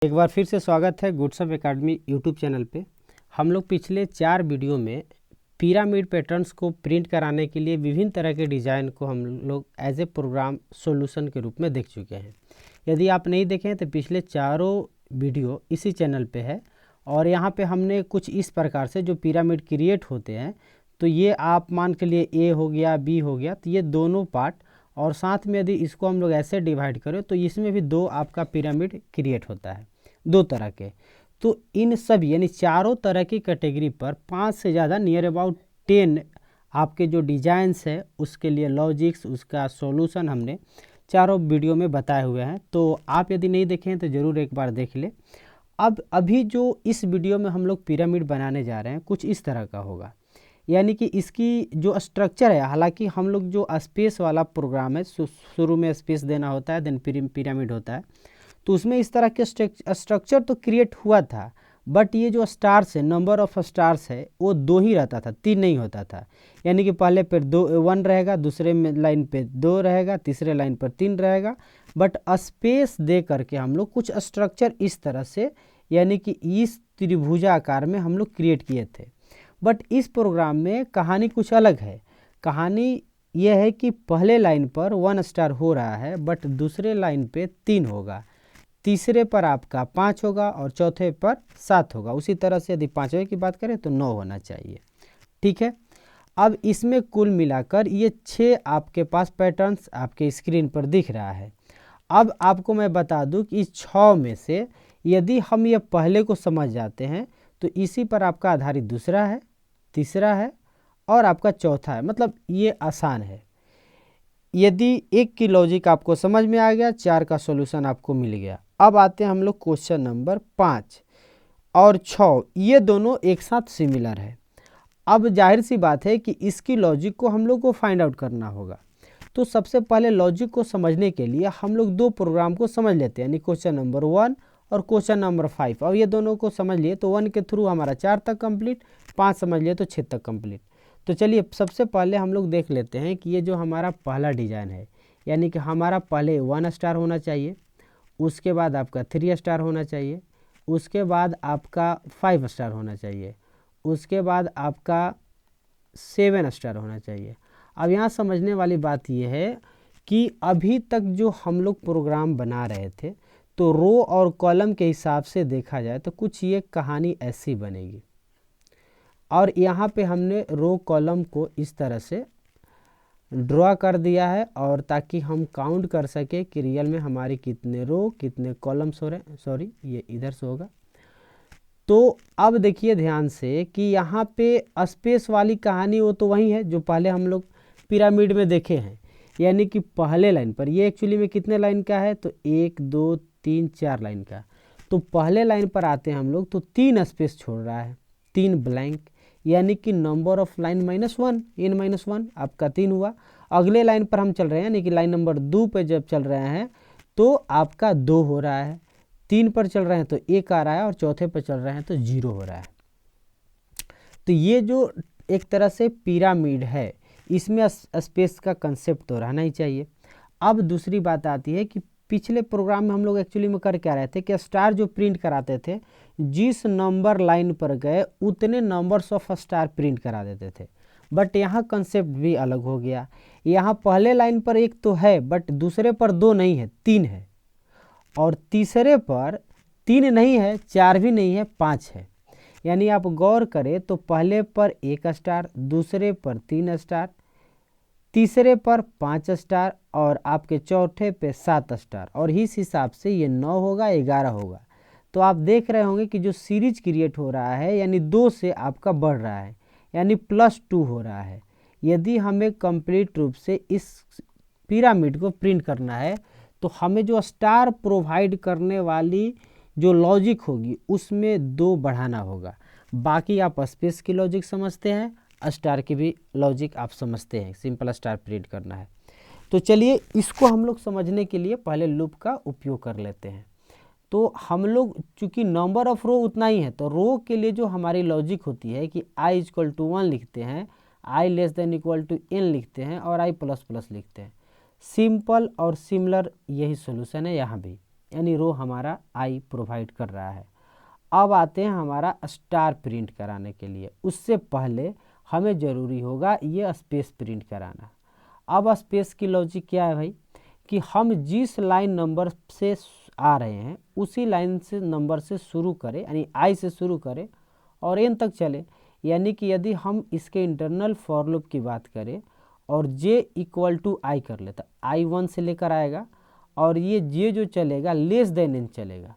एक बार फिर से स्वागत है गुडसप एकेडमी यूट्यूब चैनल पे। हम लोग पिछले 4 वीडियो में पिरामिड पैटर्न्स को प्रिंट कराने के लिए विभिन्न तरह के डिज़ाइन को हम लोग एज ए प्रोग्राम सॉल्यूशन के रूप में देख चुके हैं। यदि आप नहीं देखें तो पिछले चारों वीडियो इसी चैनल पे है और यहाँ पे हमने कुछ इस प्रकार से जो पिरामिड क्रिएट होते हैं, तो ये आप मान के लिए ए हो गया, बी हो गया, तो ये दोनों पार्ट, और साथ में यदि इसको हम लोग ऐसे डिवाइड करें तो इसमें भी दो आपका पिरामिड क्रिएट होता है, दो तरह के। तो इन सभी यानी चारों तरह की कैटेगरी पर 5 से ज़्यादा नियर अबाउट 10 आपके जो डिजाइन्स है उसके लिए लॉजिक्स, उसका सॉल्यूशन हमने चारों वीडियो में बताए हुए हैं। तो आप यदि नहीं देखें तो ज़रूर एक बार देख ले। अब अभी जो इस वीडियो में हम लोग पिरामिड बनाने जा रहे हैं कुछ इस तरह का होगा, यानी कि इसकी जो स्ट्रक्चर है, हालांकि हम लोग जो स्पेस वाला प्रोग्राम है, शुरू में स्पेस देना होता है, देन पिरामिड होता है, तो उसमें इस तरह के स्ट्रक्चर तो क्रिएट हुआ था, बट ये जो स्टार्स है, नंबर ऑफ स्टार्स है, वो 2 ही रहता था, 3 नहीं होता था। यानी कि पहले पे 1 रहेगा, दूसरे में लाइन पे 2 रहेगा, तीसरे लाइन पर 3 रहेगा, बट स्पेस दे करके हम लोग कुछ स्ट्रक्चर इस तरह से, यानी कि इस त्रिभुजाकार में हम लोग क्रिएट किए थे। बट इस प्रोग्राम में कहानी कुछ अलग है। कहानी यह है कि पहले लाइन पर 1 स्टार हो रहा है, बट दूसरे लाइन पे 3 होगा, तीसरे पर आपका 5 होगा और चौथे पर 7 होगा। उसी तरह से यदि पांचवें की बात करें तो 9 होना चाहिए। ठीक है, अब इसमें कुल मिलाकर ये 6 आपके पास पैटर्न्स आपके स्क्रीन पर दिख रहा है। अब आपको मैं बता दूं कि इस 6 में से यदि हम ये पहले को समझ जाते हैं तो इसी पर आपका आधारित दूसरा है, तीसरा है और आपका चौथा है। मतलब ये आसान है। यदि एक की लॉजिक आपको समझ में आ गया, 4 का सॉल्यूशन आपको मिल गया। अब आते हैं हम लोग क्वेश्चन नंबर 5 और 6, ये दोनों एक साथ सिमिलर है। अब जाहिर सी बात है कि इसकी लॉजिक को हम लोग को फाइंड आउट करना होगा। तो सबसे पहले लॉजिक को समझने के लिए हम लोग 2 प्रोग्राम को समझ लेते हैं, यानी क्वेश्चन नंबर 1 और क्वेश्चन नंबर 5। और ये दोनों को समझ लिए तो 1 के थ्रू हमारा 4 तक कंप्लीट, 5 समझ लिए तो 6 तक कंप्लीट। तो चलिए सबसे पहले हम लोग देख लेते हैं कि ये जो हमारा पहला डिज़ाइन है, यानी कि हमारा पहले 1 स्टार होना चाहिए, उसके बाद आपका 3 स्टार होना चाहिए, उसके बाद आपका 5 स्टार होना चाहिए, उसके बाद आपका 7 स्टार होना चाहिए। अब यहाँ समझने वाली बात यह है कि अभी तक जो हम लोग प्रोग्राम बना रहे थे तो रो और कॉलम के हिसाब से देखा जाए तो कुछ ये कहानी ऐसी बनेगी। और यहाँ पे हमने रो कॉलम को इस तरह से ड्रॉ कर दिया है, और ताकि हम काउंट कर सके कि रियल में हमारे कितने रो कितने कॉलम्स हो रहे हैं। सॉरी, ये इधर से होगा। तो अब देखिए ध्यान से कि यहाँ पे स्पेस वाली कहानी वो तो वही है जो पहले हम लोग पिरामिड में देखे हैं, यानी कि पहले लाइन पर ये एक्चुअली में कितने लाइन का है, तो 1 2 3 4 लाइन का। तो पहले लाइन पर आते हैं हम लोग तो 3 स्पेस छोड़ रहा है, 3 ब्लैंक, यानी कि नंबर ऑफ लाइन -1, n -1 आपका 3 हुआ। अगले लाइन पर हम चल रहे हैं, यानी कि लाइन नंबर 2 पे जब चल रहे हैं तो आपका 2 हो रहा है, 3 पर चल रहे हैं तो 1 आ रहा है, और चौथे पर चल रहे हैं तो 0 हो रहा है। तो ये जो एक तरह से पिरामिड है, इसमें स्पेस का कंसेप्ट तो रहना ही चाहिए। अब दूसरी बात आती है कि पिछले प्रोग्राम में हम लोग एक्चुअली में कर क्या रहे थे कि स्टार जो प्रिंट कराते थे, जिस नंबर लाइन पर गए उतने नंबर्स ऑफ स्टार प्रिंट करा देते थे। बट यहाँ कंसेप्ट भी अलग हो गया। यहाँ पहले लाइन पर 1 तो है, बट दूसरे पर 2 नहीं है, 3 है, और तीसरे पर 3 नहीं है, 4 भी नहीं है, 5 है। यानी आप गौर करें तो पहले पर 1 स्टार, दूसरे पर 3 स्टार, तीसरे पर 5 स्टार, और आपके चौथे पे 7 स्टार, और इस हिसाब से ये 9 होगा, 11 होगा। तो आप देख रहे होंगे कि जो सीरीज क्रिएट हो रहा है यानी 2 से आपका बढ़ रहा है, यानी +2 हो रहा है। यदि हमें कंप्लीट रूप से इस पिरामिड को प्रिंट करना है तो हमें जो स्टार प्रोवाइड करने वाली जो लॉजिक होगी उसमें 2 बढ़ाना होगा। बाकी आप स्पेस की लॉजिक समझते हैं, स्टार की भी लॉजिक आप समझते हैं, सिंपल स्टार प्रिंट करना है। तो चलिए इसको हम लोग समझने के लिए पहले लूप का उपयोग कर लेते हैं। तो हम लोग चूंकि नंबर ऑफ रो उतना ही है, तो रो के लिए जो हमारी लॉजिक होती है कि i = 1 लिखते हैं, i <= n लिखते हैं, और i++ लिखते हैं। सिंपल और सिमिलर यही सोल्यूशन है यहाँ भी। यानी रो हमारा आई प्रोवाइड कर रहा है। अब आते हैं हमारा स्टार प्रिंट कराने के लिए। उससे पहले हमें ज़रूरी होगा ये स्पेस प्रिंट कराना। अब स्पेस की लॉजिक क्या है भाई, कि हम जिस लाइन नंबर से आ रहे हैं उसी लाइन से नंबर से शुरू करें, यानी आई से शुरू करें और एन तक चले। यानी कि यदि हम इसके इंटरनल फॉर लूप की बात करें और जे इक्वल टू आई कर लेता, आई 1 से लेकर आएगा और ये जे जो चलेगा लेस देन एन चलेगा,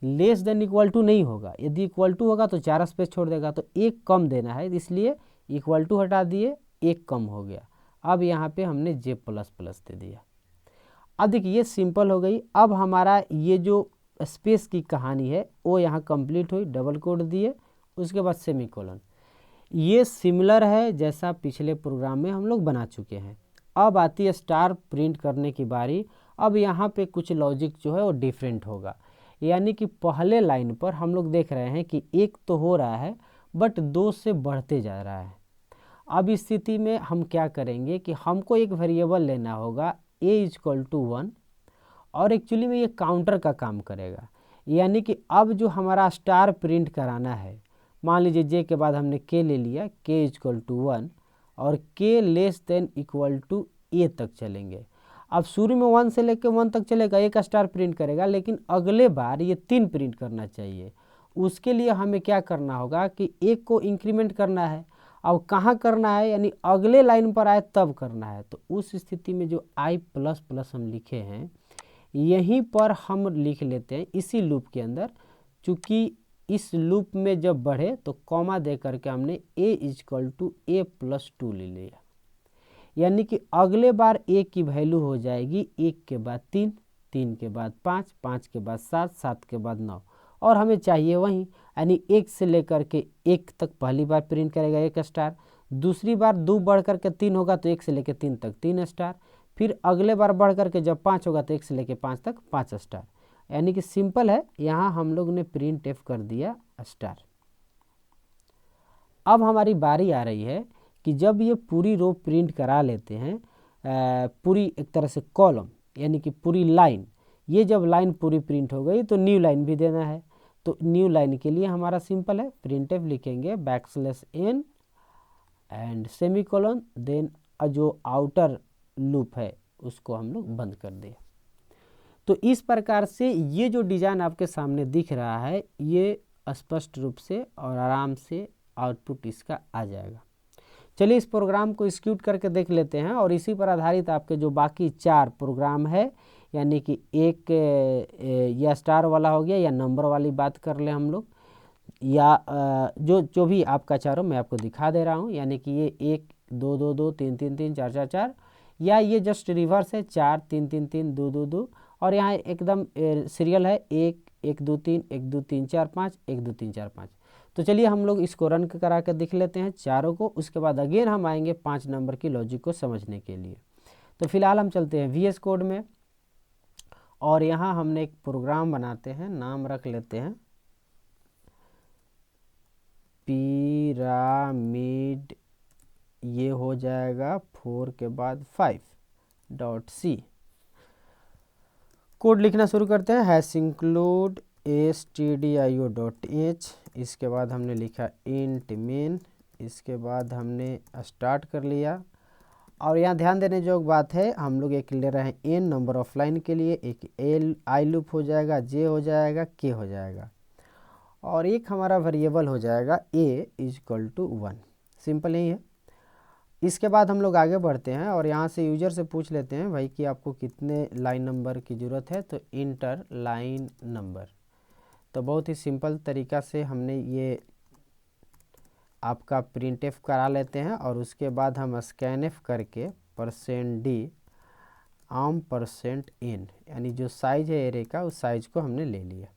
लेस देन इक्वल टू नहीं होगा। यदि इक्वल टू होगा तो 4 स्पेस छोड़ देगा, तो एक कम देना है, इसलिए इक्वल टू हटा दिए, एक कम हो गया। अब यहाँ पे हमने जे प्लस प्लस दे दिया। अब देखिए ये सिंपल हो गई। अब हमारा ये जो स्पेस की कहानी है वो यहाँ कंप्लीट हुई, डबल कोड दिए, उसके बाद सेमीकोलन। ये सिमिलर है जैसा पिछले प्रोग्राम में हम लोग बना चुके हैं। अब आती है स्टार प्रिंट करने की बारी। अब यहाँ पे कुछ लॉजिक जो है वो डिफरेंट होगा, यानी कि पहले लाइन पर हम लोग देख रहे हैं कि एक तो हो रहा है बट 2 से बढ़ते जा रहा है। अब इस स्थिति में हम क्या करेंगे कि हमको एक वेरिएबल लेना होगा a इक्वल टू 1, और एक्चुअली में ये काउंटर का काम करेगा। यानी कि अब जो हमारा स्टार प्रिंट कराना है, मान लीजिए जे के बाद हमने के ले लिया, के इक्वल टू 1 और के लेस देन इक्वल टू ए तक चलेंगे। अब शुरू में 1 से लेकर 1 तक चलेगा, एक स्टार प्रिंट करेगा, लेकिन अगले बार ये 3 प्रिंट करना चाहिए। उसके लिए हमें क्या करना होगा कि एक को इंक्रीमेंट करना है। अब कहाँ करना है, यानी अगले लाइन पर आए तब करना है। तो उस स्थिति में जो आई प्लस प्लस हम लिखे हैं यहीं पर हम लिख लेते हैं इसी लूप के अंदर। चूँकि इस लूप में जब बढ़े तो कॉमा दे करके हमने a equal to A plus 2 ले लिया। यानी कि अगले बार a की वैल्यू हो जाएगी 1 के बाद 3, 3 के बाद 5, 5 के बाद 7, 7 के बाद 9, और हमें चाहिए वहीं, यानी 1 से लेकर के 1 तक पहली बार प्रिंट करेगा 1 स्टार, दूसरी बार 2 बढ़ करके 3 होगा तो 1 से लेकर 3 तक 3 स्टार, फिर अगले बार बढ़ करके जब 5 होगा तो 1 से लेकर 5 तक 5 स्टार। यानी कि सिंपल है, यहाँ हम लोग ने प्रिंट एफ कर दिया स्टार। अब हमारी बारी आ रही है कि जब ये पूरी रो प्रिंट करा लेते हैं, पूरी एक तरह से कॉलम, यानी कि पूरी लाइन, ये जब लाइन पूरी प्रिंट हो गई तो न्यू लाइन भी देना है। तो न्यू लाइन के लिए हमारा सिंपल है, प्रिंट एफ लिखेंगे \n एंड सेमीकोलन, देन जो आउटर लूप है उसको हम लोग बंद कर दें। तो इस प्रकार से ये जो डिज़ाइन आपके सामने दिख रहा है ये स्पष्ट रूप से और आराम से आउटपुट इसका आ जाएगा। चलिए इस प्रोग्राम को एक्जीक्यूट करके देख लेते हैं, और इसी पर आधारित आपके जो बाकी 4 प्रोग्राम है, यानी कि एक या स्टार वाला हो गया या नंबर वाली बात कर ले हम लोग, या जो भी आपका चारों मैं आपको दिखा दे रहा हूँ, यानी कि ये 1 2 2 2 3 3 3 4 4 4, या ये जस्ट रिवर्स है 4 3 3 3 2 2 2, और यहाँ एकदम सीरियल है 1 1 2 3 1 2 3 4 5 1 2 3 4 5। तो चलिए हम लोग इसको रन करा कर देख लेते हैं चारों को, उसके बाद अगेन हम आएंगे 5 नंबर की लॉजिक को समझने के लिए। तो फिलहाल हम चलते हैं VS कोड में, और यहाँ हमने एक प्रोग्राम बनाते हैं, नाम रख लेते हैं पिरामिड, ये हो जाएगा 4 के बाद 5.c। कोड लिखना शुरू करते हैं, #include stdio.h, इसके बाद हमने लिखा int main, इसके बाद हमने स्टार्ट कर लिया। और यहाँ ध्यान देने जो बात है, हम लोग एक ले रहे हैं n नंबर ऑफ लाइन के लिए, एक आई लूप हो जाएगा, j हो जाएगा, k हो जाएगा, और एक हमारा वेरिएबल हो जाएगा a इक्वल टू 1। सिंपल यही है। इसके बाद हम लोग आगे बढ़ते हैं और यहाँ से यूजर से पूछ लेते हैं भाई कि आपको कितने लाइन नंबर की ज़रूरत है, तो इंटर लाइन नंबर। तो बहुत ही सिंपल तरीका से हमने ये आपका प्रिंट एफ करा लेते हैं, और उसके बाद हम स्कैन एफ करके %d %n, यानी जो साइज है एरे का उस साइज को हमने ले लिया।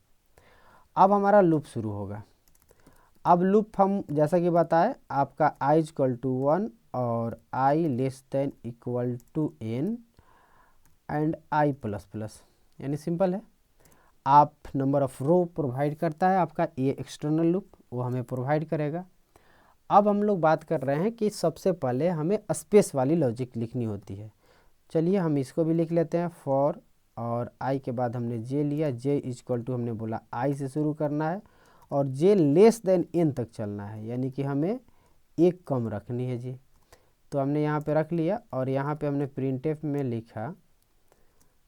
अब हमारा लूप शुरू होगा। अब लूप हम जैसा कि बताए आपका i इक्वल टू 1 और i less than equal to n and i plus plus, यानी सिंपल है। आप नंबर ऑफ रो प्रोवाइड करता है आपका ये एक्सटर्नल लूप, वो हमें प्रोवाइड करेगा। अब हम लोग बात कर रहे हैं कि सबसे पहले हमें स्पेस वाली लॉजिक लिखनी होती है। चलिए हम इसको भी लिख लेते हैं, फॉर और आई के बाद हमने जे लिया, जे इक्वल टू हमने बोला आई से शुरू करना है और जे लेस देन एन तक चलना है, यानी कि हमें एक कम रखनी है जी। तो हमने यहाँ पे रख लिया और यहाँ पे हमने प्रिंटफ में लिखा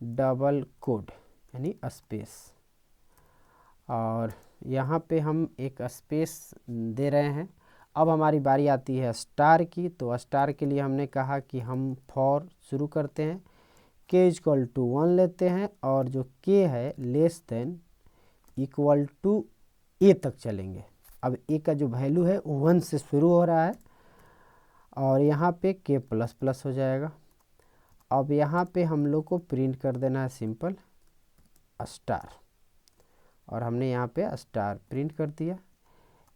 डबल कोड यानी स्पेस, और यहाँ पे हम एक स्पेस दे रहे हैं। अब हमारी बारी आती है स्टार की, तो स्टार के लिए हमने कहा कि हम फॉर शुरू करते हैं, के इक्वल टू 1 लेते हैं और जो के है लेस देन इक्वल टू ए तक चलेंगे। अब ए का जो वैल्यू है वो 1 से शुरू हो रहा है और यहाँ पे के प्लस प्लस हो जाएगा। अब यहाँ पे हम लोग को प्रिंट कर देना है सिंपल स्टार, और हमने यहाँ पे स्टार प्रिंट कर दिया।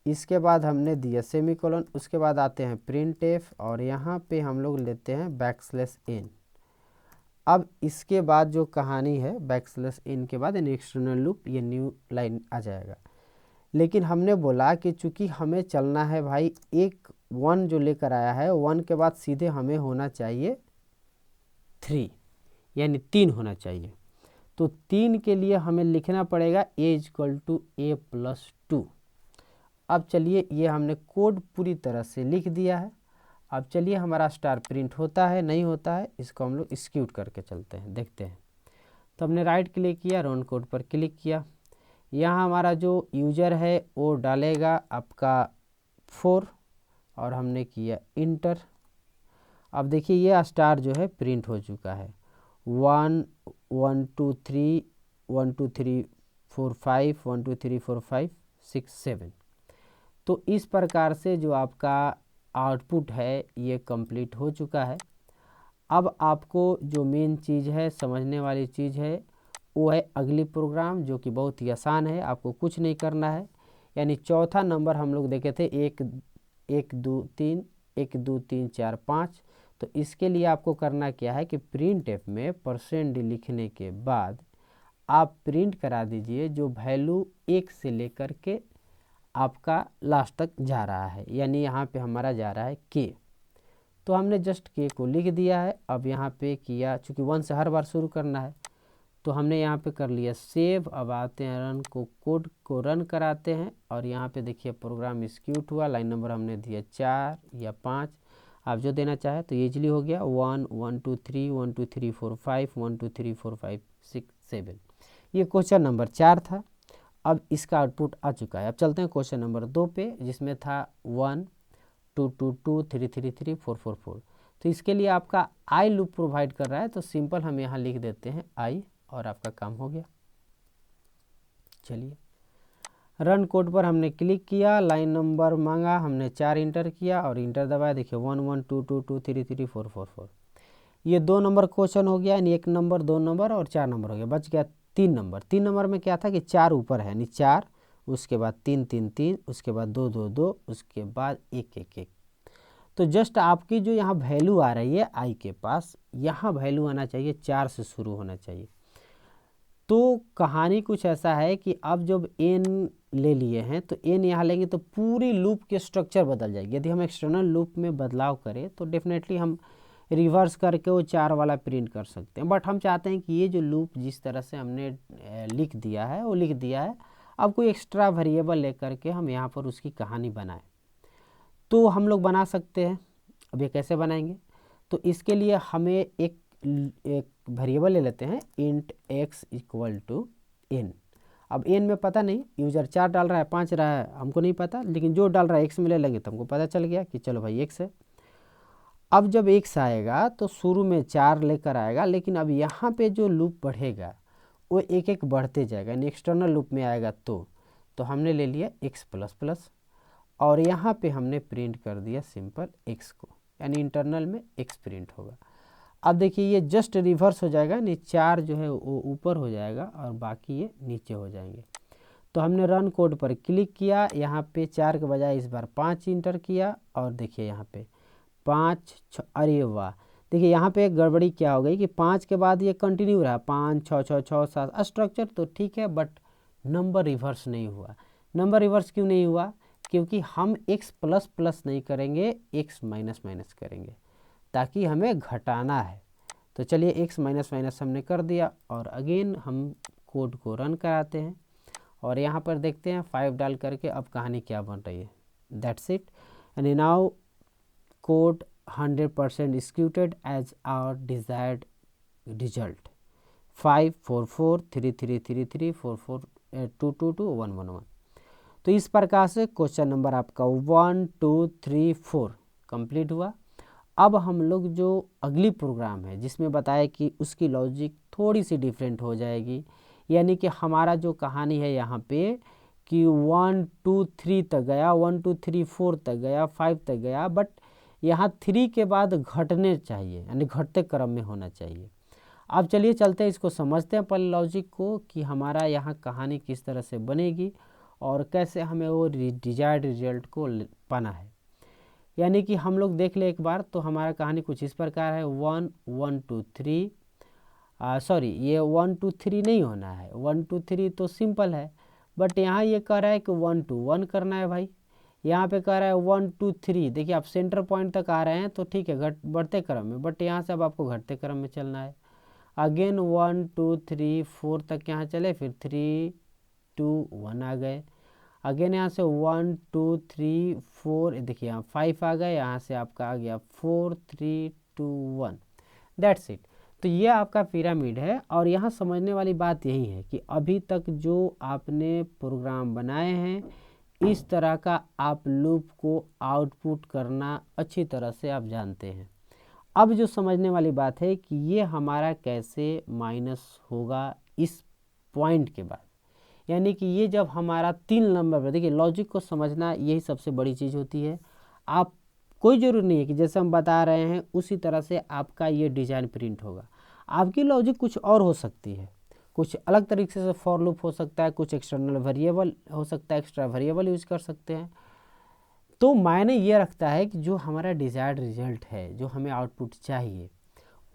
इसके बाद हमने दिया सेमीकोलन, उसके बाद आते हैं प्रिंट एफ और यहाँ पे हम लोग लेते हैं बैकस्लैश एन। अब इसके बाद जो कहानी है बैकस्लैश एन के बाद इन एक्सटर्नल लूप, ये न्यू लाइन आ जाएगा। लेकिन हमने बोला कि चूंकि हमें चलना है भाई एक 1 जो लेकर आया है 1 के बाद सीधे हमें होना चाहिए 3 यानी 3 होना चाहिए। तो 3 के लिए हमें लिखना पड़ेगा ए इक्वल टू ए प्लस 2। अब चलिए ये हमने कोड पूरी तरह से लिख दिया है। अब चलिए हमारा स्टार प्रिंट होता है नहीं होता है इसको हम लोग एक्सिक्यूट करके चलते हैं, देखते हैं। तो हमने राइट क्लिक किया, रन कोड पर क्लिक किया, यहाँ हमारा जो यूजर है वो डालेगा आपका 4 और हमने किया इंटर। अब देखिए ये स्टार जो है प्रिंट हो चुका है 1 1 2 3 1 2 3 4 5 1 2 3 4 5 6 7। तो इस प्रकार से जो आपका आउटपुट है ये कंप्लीट हो चुका है। अब आपको जो मेन चीज़ है समझने वाली चीज़ है वो है अगली प्रोग्राम, जो कि बहुत ही आसान है, आपको कुछ नहीं करना है। यानी चौथा नंबर हम लोग देखे थे 1 1 2 3 1 2 3 4 5। तो इसके लिए आपको करना क्या है कि प्रिंट एफ में %d लिखने के बाद आप प्रिंट करा दीजिए जो वैल्यू 1 से लेकर के आपका लास्ट तक जा रहा है, यानी यहाँ पे हमारा जा रहा है के। तो हमने जस्ट के को लिख दिया है। अब यहाँ पे किया, चूँकि 1 से हर बार शुरू करना है तो हमने यहाँ पे कर लिया सेव। अब आते हैं रन को, कोड को रन कराते हैं और यहाँ पे देखिए प्रोग्राम एक्सिक्यूट हुआ। लाइन नंबर हमने दिया 4 या 5, आप जो देना चाहे तो ईजिली हो गया। 1 1 2 3 1 2 3 4 5 1 2 3 4 5 6 7। ये क्वेश्चन नंबर 4 था। अब इसका आउटपुट आ चुका है। अब चलते हैं क्वेश्चन नंबर 2 पे, जिसमें था 1 2 2 2 3 3 3 4 4 4। तो इसके लिए आपका आई लूप प्रोवाइड कर रहा है, तो सिंपल हम यहाँ लिख देते हैं आई और आपका काम हो गया। चलिए रन कोड पर हमने क्लिक किया, लाइन नंबर मांगा, हमने 4 इंटर किया और इंटर दबाया। देखिए 1 1 2 2 2 3 3 4 4 4। ये 2 नंबर क्वेश्चन हो गया, यानी 1 नंबर 2 नंबर और 4 नंबर हो गया। बच गया 3 नंबर। 3 नंबर में क्या था कि 4 ऊपर है, यानी 4, उसके बाद 3 3 3, उसके बाद 2 2 2, उसके बाद 1 1 1। तो जस्ट आपकी जो यहाँ वैल्यू आ रही है आई के पास, यहाँ वैल्यू आना चाहिए 4 से शुरू होना चाहिए। तो कहानी कुछ ऐसा है कि अब जब एन ले लिए हैं तो एन यहाँ लेंगे तो पूरी लूप के स्ट्रक्चर बदल जाएगी। यदि हम एक्सटर्नल लूप में बदलाव करें तो डेफिनेटली हम रिवर्स करके वो 4 वाला प्रिंट कर सकते हैं, बट हम चाहते हैं कि ये जो लूप जिस तरह से हमने लिख दिया है वो लिख दिया है, अब कोई एक्स्ट्रा वेरिएबल लेकर के हम यहाँ पर उसकी कहानी बनाएं तो हम लोग बना सकते हैं। अब ये कैसे बनाएंगे, तो इसके लिए हमें एक वेरिएबल ले लेते हैं int x equal to n। अब n में पता नहीं यूजर 4 डाल रहा है 5 रहा है हमको नहीं पता, लेकिन जो डाल रहा है x में ले लेंगे तो हमको पता चल गया कि चलो भाई x है। अब जब x आएगा तो शुरू में 4 लेकर आएगा, लेकिन अब यहाँ पे जो लूप बढ़ेगा वो एक एक बढ़ते जाएगा, यानी एक्सटर्नल लूप में आएगा तो हमने ले लिया x प्लस प्लस और यहाँ पे हमने प्रिंट कर दिया सिंपल x को, यानी इंटरनल में x प्रिंट होगा। अब देखिए ये जस्ट रिवर्स हो जाएगा, यानी 4 जो है वो ऊपर हो जाएगा और बाकी ये नीचे हो जाएंगे। तो हमने रन कोड पर क्लिक किया, यहाँ पे 4 के बजाय इस बार 5 इंटर किया और देखिए यहाँ पे 5 6, अरे वाह, देखिए यहाँ पे एक गड़बड़ी क्या हो गई कि 5 के बाद ये कंटिन्यू रहा 5 6 6 6 7। स्ट्रक्चर तो ठीक है बट नंबर रिवर्स नहीं हुआ। नंबर रिवर्स क्यों नहीं हुआ, क्योंकि हम x प्लस प्लस नहीं करेंगे, x माइनस माइनस करेंगे ताकि हमें घटाना है। तो चलिए एक्स माइनस माइनस हमने कर दिया और अगेन हम कोड को रन कराते हैं और यहाँ पर देखते हैं 5 डाल करके अब कहानी क्या बन रही है। That's it. And now code 100% executed as our desired result 5 4 4 3 3 3 3 4 4 2 2 2 1 1 1। तो इस प्रकार से क्वेश्चन नंबर आपका 1 2 3 4 कंप्लीट हुआ। अब हम लोग जो अगली प्रोग्राम है जिसमें बताया कि उसकी लॉजिक थोड़ी सी डिफरेंट हो जाएगी, यानी कि हमारा जो कहानी है यहाँ पे कि 1 2 3 तक गया, 1 2 3 4 तक गया, 5 तक गया, बट यहाँ 3 के बाद घटने चाहिए, यानी घटते क्रम में होना चाहिए। अब चलिए चलते हैं, इसको समझते हैं पहले लॉजिक को कि हमारा यहाँ कहानी किस तरह से बनेगी और कैसे हमें वो डिजायर्ड रिजल्ट को पाना है। यानी कि हम लोग देख ले एक बार, तो हमारा कहानी कुछ इस प्रकार है 1 1 2 3, सॉरी ये 1 2 3 नहीं होना है, 1 2 3 तो सिंपल है, बट यहाँ ये कह रहा है कि 1 2 1 करना है भाई। यहाँ पे कह रहा है 1 2 3, देखिए आप सेंटर पॉइंट तक आ रहे हैं तो ठीक है बढ़ते क्रम में, बट यहाँ से अब आपको घटते क्रम में चलना है। अगेन 1 2 3 4 तक यहाँ चले, फिर 3 2 1 आ गए। अगेन यहाँ से 1 2 3 4, देखिए यहाँ 5 आ गए, यहाँ से आपका आ गया 4 3 2 1। That's it. तो ये आपका पिरामिड है और यहाँ समझने वाली बात यही है कि अभी तक जो आपने प्रोग्राम बनाए हैं इस तरह का आप लूप को आउटपुट करना अच्छी तरह से आप जानते हैं। अब जो समझने वाली बात है कि ये हमारा कैसे माइनस होगा इस पॉइंट के बाद, यानी कि ये जब हमारा 3 नंबर पर, देखिए लॉजिक को समझना यही सबसे बड़ी चीज़ होती है। आप कोई ज़रूरी नहीं है कि जैसे हम बता रहे हैं उसी तरह से आपका ये डिज़ाइन प्रिंट होगा। आपकी लॉजिक कुछ और हो सकती है, कुछ अलग तरीके से फॉर लूप हो सकता है, कुछ एक्सटर्नल वेरिएबल हो सकता है, एक्स्ट्रा वेरिएबल यूज कर सकते हैं। तो मायने ये रखता है कि जो हमारा डिज़ायर्ड रिजल्ट है, जो हमें आउटपुट चाहिए,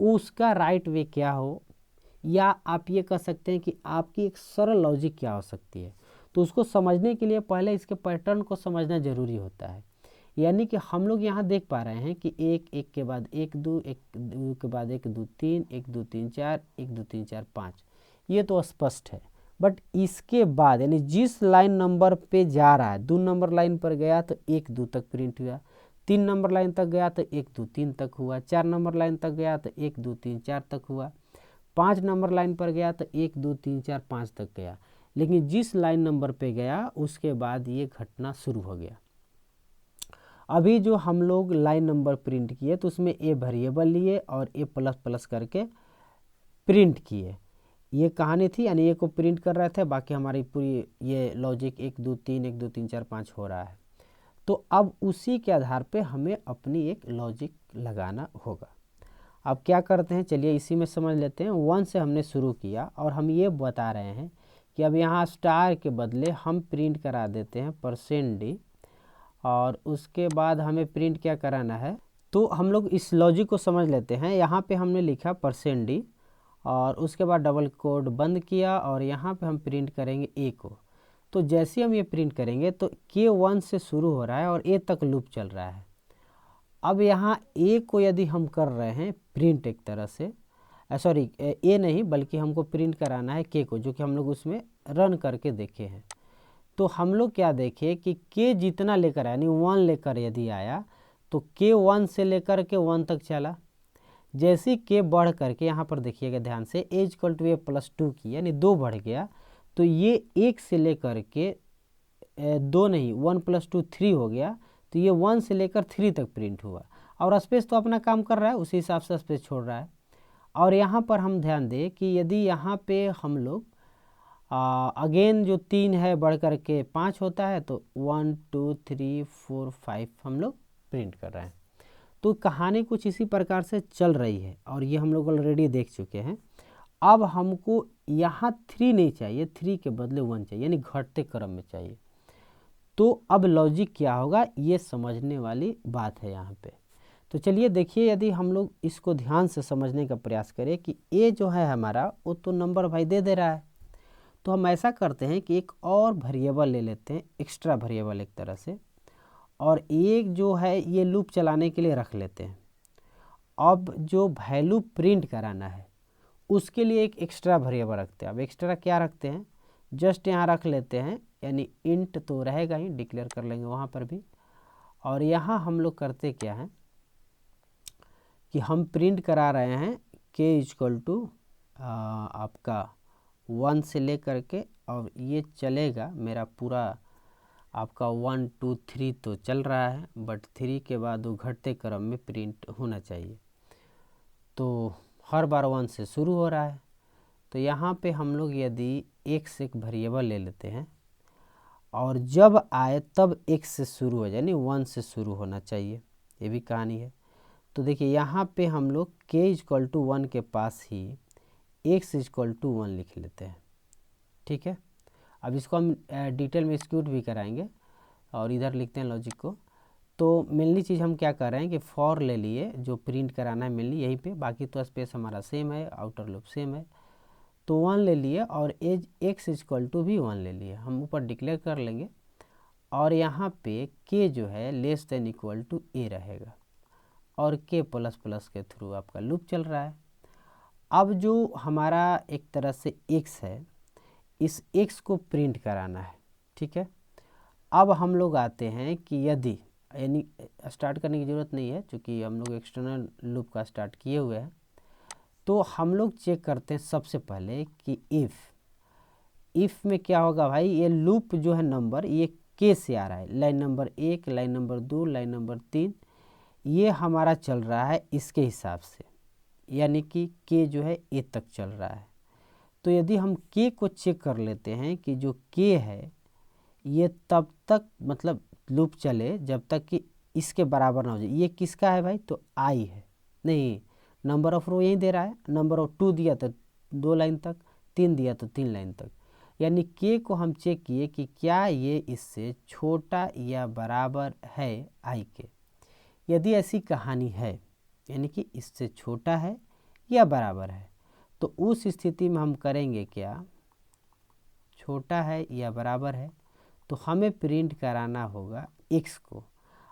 उसका राइट वे क्या हो, या आप ये कह सकते हैं कि आपकी एक सरल लॉजिक क्या हो सकती है। तो उसको समझने के लिए पहले इसके पैटर्न को समझना ज़रूरी होता है। यानी कि हम लोग यहाँ देख पा रहे हैं कि एक के बाद एक दो के बाद एक दो तीन, 1 2 3 4, 1 2 3 4 5, ये तो स्पष्ट है। बट इसके बाद यानी जिस लाइन नंबर पे जा रहा है, 2 नंबर लाइन पर गया तो 1 2 तक प्रिंट हुआ, 3 नंबर लाइन तक गया तो 1 2 3 तक हुआ, 4 नंबर लाइन तक गया तो 1 2 3 4 तक हुआ, 5 नंबर लाइन पर गया तो 1 2 3 4 5 तक गया। लेकिन जिस लाइन नंबर पे गया उसके बाद ये घटना शुरू हो गया। अभी जो हम लोग लाइन नंबर प्रिंट किए तो उसमें ए वेरिएबल लिए और ए प्लस प्लस करके प्रिंट किए, ये कहानी थी। यानी ए को प्रिंट कर रहे थे, बाकी हमारी पूरी ये लॉजिक 1 2 3 1 2 3 4 5 हो रहा है। तो अब उसी के आधार पे हमें अपनी एक लॉजिक लगाना होगा। अब क्या करते हैं, चलिए इसी में समझ लेते हैं। 1 से हमने शुरू किया और हम ये बता रहे हैं कि अब यहाँ स्टार के बदले हम प्रिंट करा देते हैं %d, और उसके बाद हमें प्रिंट क्या कराना है। तो हम लोग इस लॉजिक को समझ लेते हैं। यहाँ पे हमने लिखा %d और उसके बाद डबल कोड बंद किया और यहाँ पे हम प्रिंट करेंगे ए को। तो जैसे हम ये प्रिंट करेंगे तो K1 से शुरू हो रहा है और ए तक लूप चल रहा है। अब यहाँ ए को यदि हम कर रहे हैं प्रिंट एक तरह से, सॉरी ए नहीं बल्कि हमको प्रिंट कराना है के को, जो कि हम लोग उसमें रन करके देखे हैं। तो हम लोग क्या देखे कि के जितना लेकर आया, यानी 1 लेकर यदि आया तो K1 से लेकर के 1 तक चला। जैसे के बढ़ करके यहाँ पर देखिएगा ध्यान से a = a+2 की, यानी 2 बढ़ गया, तो ये 1 से लेकर के 2 नहीं 1 + 2 3 हो गया। तो ये 1 से लेकर 3 तक प्रिंट हुआ और स्पेस तो अपना काम कर रहा है, उसी हिसाब से स्पेस छोड़ रहा है। और यहाँ पर हम ध्यान दें कि यदि यहाँ पे हम लोग अगेन जो 3 है बढ़ कर के 5 होता है, तो 1 2 3 4 5 हम लोग प्रिंट कर रहे हैं। तो कहानी कुछ इसी प्रकार से चल रही है और ये हम लोग ऑलरेडी देख चुके हैं। अब हमको यहाँ 3 नहीं चाहिए, 3 के बदले 1 चाहिए, यानी घटते क्रम में चाहिए। तो अब लॉजिक क्या होगा, ये समझने वाली बात है यहाँ पे। तो चलिए देखिए, यदि हम लोग इसको ध्यान से समझने का प्रयास करें कि ए जो है हमारा वो तो नंबर भाई दे रहा है, तो हम ऐसा करते हैं कि एक और वेरिएबल ले लेते हैं, एक्स्ट्रा वेरिएबल एक तरह से, और एक जो है ये लूप चलाने के लिए रख लेते हैं। अब जो वैल्यू प्रिंट कराना है उसके लिए एक एक्स्ट्रा वेरिएबल रखते हैं। अब एक्स्ट्रा क्या रखते हैं, जस्ट यहाँ रख लेते हैं, यानी इंट तो रहेगा ही, डिक्लेयर कर लेंगे वहाँ पर भी। और यहाँ हम लोग करते क्या हैं कि हम प्रिंट करा रहे हैं के इक्वल टू आपका 1 से लेकर के, और ये चलेगा मेरा पूरा आपका 1 2 3 तो चल रहा है, बट 3 के बाद वो घटते क्रम में प्रिंट होना चाहिए। तो हर बार 1 से शुरू हो रहा है। तो यहाँ पे हम लोग यदि x एक वेरिएबल ले लेते हैं और जब आए तब x से शुरू हो जाए, यानी 1 से शुरू होना चाहिए, ये भी कहानी है। तो देखिए यहाँ पे हम लोग k इक्वल टू 1 के पास ही x इक्वल टू 1 लिख लेते हैं, ठीक है। अब इसको हम डिटेल में एक्सिक्यूट भी कराएंगे और इधर लिखते हैं लॉजिक को। तो मेनली चीज़ हम क्या कर रहे हैं कि फॉर ले लिए, जो प्रिंट कराना है मेनली यहीं पे, बाकी तो स्पेस हमारा सेम है, आउटर लूप सेम है। तो 1 ले लिए और एज x इक्वल टू भी 1 ले लिए, हम ऊपर डिक्लेयर कर लेंगे। और यहाँ पे k जो है less than equal to a रहेगा, और k प्लस प्लस के थ्रू आपका लूप चल रहा है। अब जो हमारा एक तरह से x है, इस x को प्रिंट कराना है, ठीक है। अब हम लोग आते हैं कि यदि, यानी स्टार्ट करने की ज़रूरत नहीं है क्योंकि हम लोग एक्सटर्नल लूप का स्टार्ट किए हुए हैं। तो हम लोग चेक करते हैं सबसे पहले कि इफ़ में क्या होगा भाई, ये लूप जो है नंबर ये के से आ रहा है, line number 1, line number 2, line number 3, ये हमारा चल रहा है इसके हिसाब से, यानी कि के जो है ए तक चल रहा है। तो यदि हम के को चेक कर लेते हैं कि जो के है ये तब तक मतलब लूप चले जब तक कि इसके बराबर ना हो जाए। ये किसका है भाई, तो आई है, नहीं नंबर ऑफ रो यही दे रहा है, नंबर ऑफ 2 दिया तो 2 लाइन तक, 3 दिया तो 3 लाइन तक, यानी के को हम चेक किए कि क्या ये इससे छोटा या बराबर है आई के। यदि ऐसी कहानी है, यानी कि इससे छोटा है या बराबर है, तो उस स्थिति में हम करेंगे क्या, छोटा है या बराबर है तो हमें प्रिंट कराना होगा x को।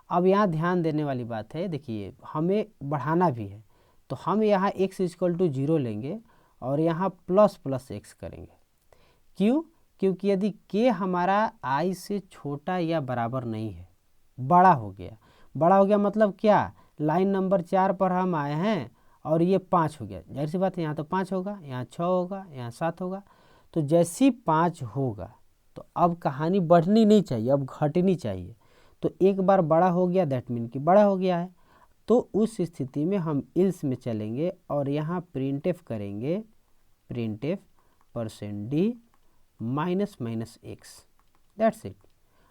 अब यहाँ ध्यान देने वाली बात है, देखिए हमें बढ़ाना भी है, तो हम यहाँ x इक्वल टू 0 लेंगे और यहाँ प्लस प्लस x करेंगे। क्यों, क्योंकि यदि k हमारा i से छोटा या बराबर नहीं है, बड़ा हो गया मतलब क्या, लाइन नंबर 4 पर हम आए हैं और ये 5 हो गया, जाहिर सी बात है यहाँ तो 5 होगा, यहाँ 6 होगा, यहाँ 7 होगा। तो जैसी 5 होगा तो अब कहानी बढ़नी नहीं चाहिए, अब घटनी चाहिए। तो एक बार बड़ा हो गया दैट मीन कि बड़ा हो गया है। तो उस स्थिति में हम इल्स में चलेंगे और यहाँ प्रिंटफ करेंगे, printf %d minus minus x, that's it.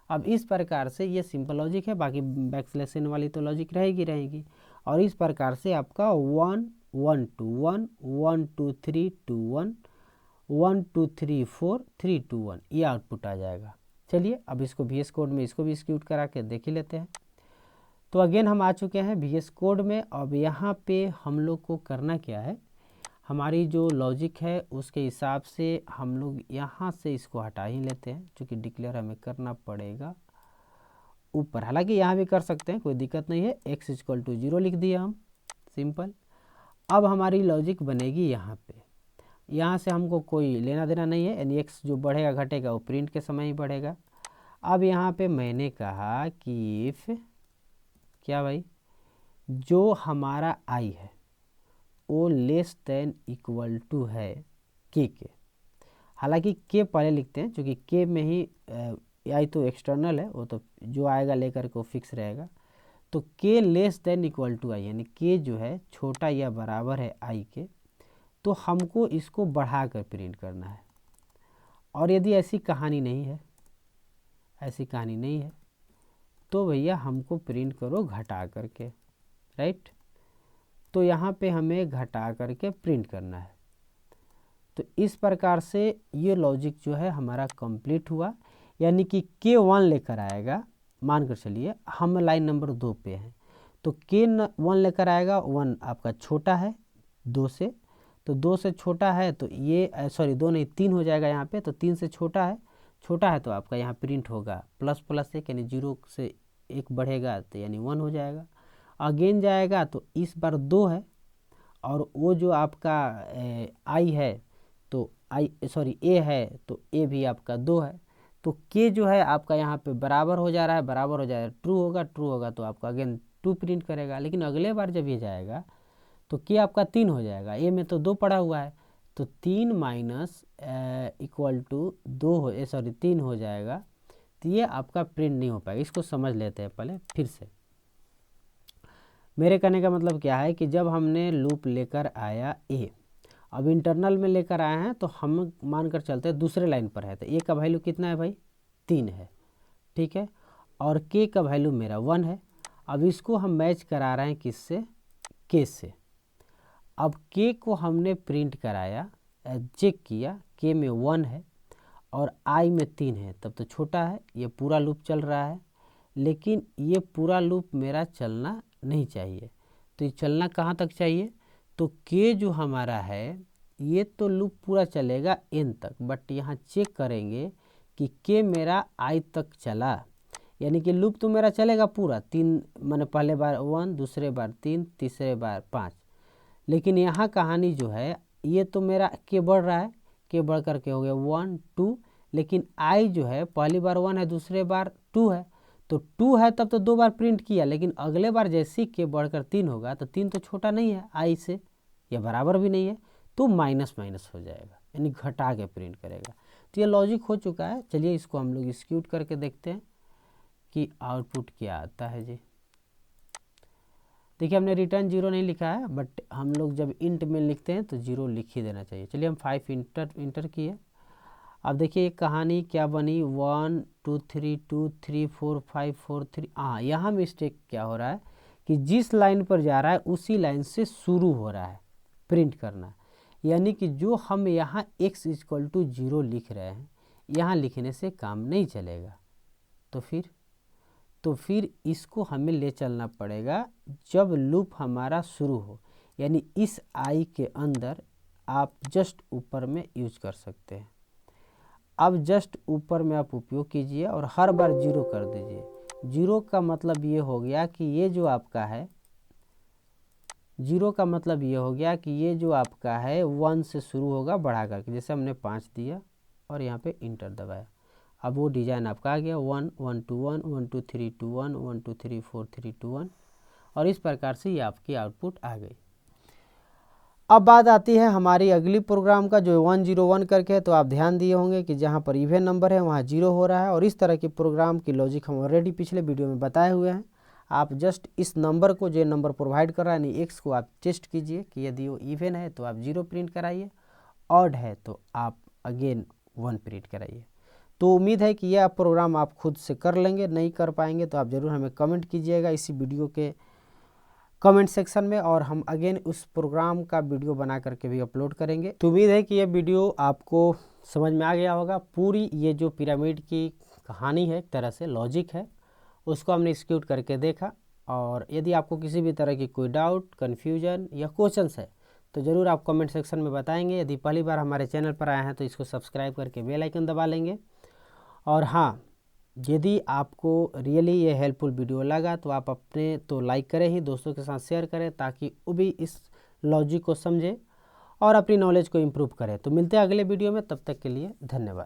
अब इस प्रकार से ये सिंपल लॉजिक है, बाकी बैकस्लैश वाली तो लॉजिक रहेगी। और इस प्रकार से आपका 1 1 2 1 1 2 3 2 1 1 2 3 4 3 2 1 ये आउटपुट आ जाएगा। चलिए अब इसको VS कोड में इसको भी एक्सिक्यूट करा के देख ही लेते हैं। तो अगेन हम आ चुके हैं VS कोड में। अब यहाँ पे हम लोग को करना क्या है, हमारी जो लॉजिक है उसके हिसाब से हम लोग यहाँ से इसको हटा ही लेते हैं, क्योंकि डिक्लेयर हमें करना पड़ेगा ऊपर। हालांकि यहाँ भी कर सकते हैं, कोई दिक्कत नहीं है। x इक्वल टू 0 लिख दिया हम, सिंपल। अब हमारी लॉजिक बनेगी यहाँ पे, यहाँ से हमको कोई लेना देना नहीं है, यानी x जो बढ़ेगा घटेगा वो प्रिंट के समय ही बढ़ेगा। अब यहाँ पे मैंने कहा कि इफ क्या भाई, जो हमारा i है वो लेस देन इक्वल टू है k के। हालांकि k पहले लिखते हैं क्योंकि k में ही i तो एक्सटर्नल है, वो तो जो आएगा लेकर के वो फिक्स रहेगा। तो k less than equal to i, यानी k जो है छोटा या बराबर है i के, तो हमको इसको बढ़ा कर प्रिंट करना है। और यदि ऐसी कहानी नहीं है, ऐसी कहानी नहीं है तो भैया हमको प्रिंट करो घटा करके, राइट। तो यहाँ पे हमें घटा करके प्रिंट करना है। तो इस प्रकार से ये लॉजिक जो है हमारा कंप्लीट हुआ, यानी कि K1 लेकर आएगा। मान कर चलिए हम लाइन नंबर 2 पे हैं, तो K1 लेकर आएगा, 1 आपका छोटा है 2 से, तो 2 से छोटा है तो ये सॉरी 2 नहीं 3 हो जाएगा यहाँ पे, तो 3 से छोटा है तो आपका यहाँ प्रिंट होगा प्लस प्लस 1, यानी 0 से 1 बढ़ेगा तो यानी 1 हो जाएगा। अगेन जाएगा तो इस बार 2 है और वो जो आपका आई है तो ए है तो ए भी आपका 2 है, तो के जो है आपका यहाँ पे बराबर हो जा रहा है, बराबर हो जाएगा, ट्रू होगा तो आपका अगेन 2 प्रिंट करेगा। लेकिन अगले बार जब ये जाएगा तो के आपका 3 हो जाएगा, ए में तो 2 पड़ा हुआ है, तो 3 माइनस इक्वल टू 2 हो 3 हो जाएगा, तो ये आपका प्रिंट नहीं हो पाएगा। इसको समझ लेते हैं पहले फिर से। मेरे कहने का मतलब क्या है कि जब हमने लूप लेकर आया ए, अब इंटरनल में लेकर आए हैं तो हम मानकर चलते हैं दूसरे लाइन पर है, तो ए का वैल्यू कितना है भाई 3 है, ठीक है, और के का वैल्यू मेरा 1 है। अब इसको हम मैच करा रहे हैं किससे, के से। अब के को हमने प्रिंट कराया, चेक किया, के में 1 है और आई में 3 है, तब तो छोटा है, ये पूरा लूप चल रहा है। लेकिन ये पूरा लूप मेरा चलना नहीं चाहिए, तो ये चलना कहाँ तक चाहिए, तो के जो हमारा है ये तो लूप पूरा चलेगा एन तक, बट यहाँ चेक करेंगे कि के मेरा आई तक चला, यानी कि लूप तो मेरा चलेगा पूरा 3, मैंने पहले बार 1, दूसरे बार 3, तीसरे बार 5। लेकिन यहाँ कहानी जो है ये तो मेरा के बढ़ रहा है, के बढ़ करके हो गया 1 2, लेकिन आई जो है पहली बार 1 है, दूसरे बार 2 है, तो 2 है तब तो 2 बार प्रिंट किया, लेकिन अगले बार जैसे के बढ़कर 3 होगा तो 3 तो छोटा नहीं है आई से, या बराबर भी नहीं है, तो माइनस माइनस हो जाएगा, यानी घटा के प्रिंट करेगा। तो ये लॉजिक हो चुका है। चलिए इसको हम लोग एग्जीक्यूट करके देखते हैं कि आउटपुट क्या आता है जी। देखिए हमने रिटर्न 0 नहीं लिखा है, बट हम लोग जब इंट में लिखते हैं तो 0 लिख ही देना चाहिए। चलिए हम 5 इंटर किए। अब देखिए कहानी क्या बनी, 1 2 3 2 3 4 5 4 3। हाँ, यहाँ मिस्टेक क्या हो रहा है कि जिस लाइन पर जा रहा है उसी लाइन से शुरू हो रहा है प्रिंट करना, यानी कि जो हम यहाँ x इक्वल टू 0 लिख रहे हैं यहाँ लिखने से काम नहीं चलेगा। तो फिर इसको हमें ले चलना पड़ेगा जब लूप हमारा शुरू हो, यानी इस आई के अंदर आप जस्ट ऊपर में यूज कर सकते हैं। अब जस्ट ऊपर में आप उपयोग कीजिए और हर बार 0 कर दीजिए। 0 का मतलब ये हो गया कि ये जो आपका है, 0 का मतलब ये हो गया कि ये जो आपका है 1 से शुरू होगा बढ़ा करके, जैसे हमने 5 दिया और यहाँ पे इंटर दबाया, अब वो डिज़ाइन आपका आ गया 1 1 2 1 1 2 3 2 1 1 2 3 4 3 2 1, और इस प्रकार से ये आपकी आउटपुट आ गई। अब बात आती है हमारी अगली प्रोग्राम का जो 101 करके है, तो आप ध्यान दिए होंगे कि जहाँ पर इवन नंबर है वहाँ 0 हो रहा है, और इस तरह की प्रोग्राम की लॉजिक हम ऑलरेडी पिछले वीडियो में बताए हुए हैं। आप जस्ट इस नंबर को, जो नंबर प्रोवाइड कर रहा है यानी x को, आप टेस्ट कीजिए कि यदि वो इवन है तो आप 0 प्रिंट कराइए, ऑड है तो आप अगेन 1 प्रिंट कराइए। तो उम्मीद है कि यह प्रोग्राम आप खुद से कर लेंगे, नहीं कर पाएंगे तो आप ज़रूर हमें कमेंट कीजिएगा इसी वीडियो के कमेंट सेक्शन में, और हम अगेन उस प्रोग्राम का वीडियो बना करके भी अपलोड करेंगे। तो उम्मीद है कि यह वीडियो आपको समझ में आ गया होगा। पूरी ये जो पिरामिड की कहानी है, एक तरह से लॉजिक है, उसको हमने एग्जीक्यूट करके देखा। और यदि आपको किसी भी तरह की कोई डाउट, कन्फ्यूजन या क्वेश्चंस है तो ज़रूर आप कमेंट सेक्शन में बताएंगे। यदि पहली बार हमारे चैनल पर आए हैं तो इसको सब्सक्राइब करके बेल आइकन दबा लेंगे। और हाँ, यदि आपको रियली ये हेल्पफुल वीडियो लगा तो आप अपने तो लाइक करें ही, दोस्तों के साथ शेयर करें ताकि वो भी इस लॉजिक को समझे और अपनी नॉलेज को इम्प्रूव करें। तो मिलते हैं अगले वीडियो में, तब तक के लिए धन्यवाद।